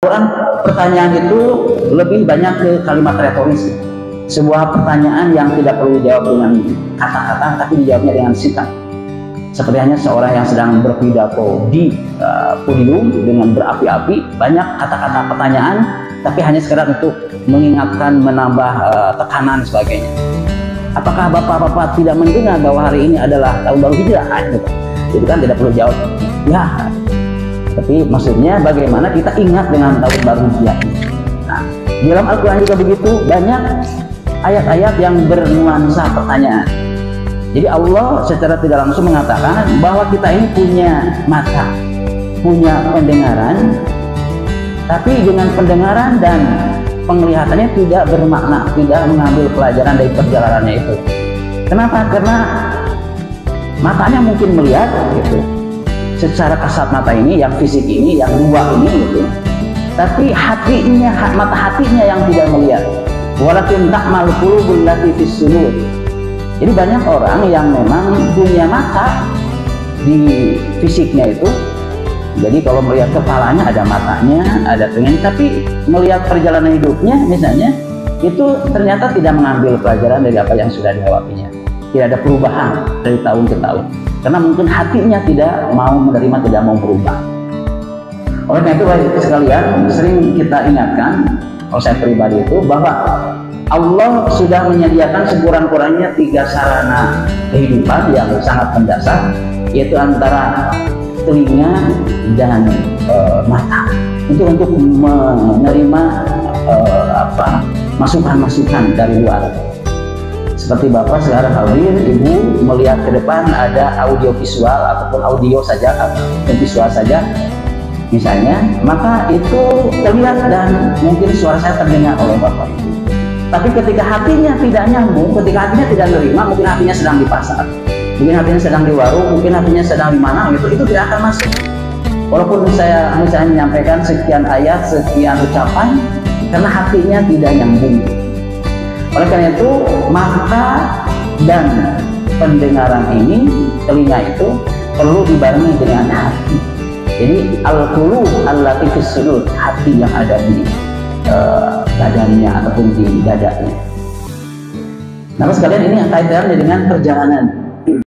Quran pertanyaan itu lebih banyak ke kalimat retoris, sebuah pertanyaan yang tidak perlu dijawab dengan kata-kata, tapi dijawabnya dengan sikap. Seperti hanya seorang yang sedang berpidato di podium dengan berapi-api, banyak kata-kata pertanyaan, tapi hanya sekedar untuk mengingatkan, menambah tekanan sebagainya. Apakah bapak-bapak tidak mendengar bahwa hari ini adalah tahun baru hijrah? Jadi kan tidak perlu jawab ya, tapi maksudnya bagaimana kita ingat dengan tahun baru hijrah. Nah, di dalam Al-Quran juga begitu, banyak ayat-ayat yang bernuansa pertanyaan. Jadi Allah secara tidak langsung mengatakan bahwa kita ini punya mata, punya pendengaran, tapi dengan pendengaran dan penglihatannya tidak bermakna, tidak mengambil pelajaran dari perjalanannya itu. Kenapa? Karena matanya mungkin melihat gitu, secara kasat mata ini, yang fisik ini, yang dua ini gitu, tapi hatinya, mata hatinya yang tidak melihat. Walakin ta'mal qulubul lati fis sudur. Jadi banyak orang yang memang punya mata di fisiknya itu. Jadi kalau melihat kepalanya ada matanya, ada pengen, tapi melihat perjalanan hidupnya misalnya, itu ternyata tidak mengambil pelajaran dari apa yang sudah dilewatinya. Tidak ada perubahan dari tahun ke tahun. Karena mungkin hatinya tidak mau menerima, tidak mau berubah. Oleh karena itu, baik sekalian, sering kita ingatkan, kalau saya pribadi itu, bahwa Allah sudah menyediakan sekurang-kurangnya 3 sarana kehidupan yang sangat mendasar, yaitu antara telinga dan mata, untuk menerima masukan-masukan dari luar. Seperti Bapak sekarang hadir, Ibu melihat ke depan ada audio visual ataupun audio saja atau visual saja misalnya, maka itu terlihat dan mungkin suara saya terdengar oleh Bapak Ibu. Tapi ketika hatinya tidak nyambung, ketika hatinya tidak menerima, mungkin hatinya sedang di pasar, mungkin hatinya sedang di warung, mungkin hatinya sedang di mana gitu, itu tidak akan masuk. Walaupun saya misalnya menyampaikan sekian ayat, sekian ucapan, karena hatinya tidak nyambung. Oleh karena itu, mata dan pendengaran ini, telinga itu perlu dibarengi dengan hati. Jadi al-qulub allati fis sudur, hati yang ada di badannya ataupun di dadanya. Nah, sekalian, ini yang kaitannya dengan perjalanan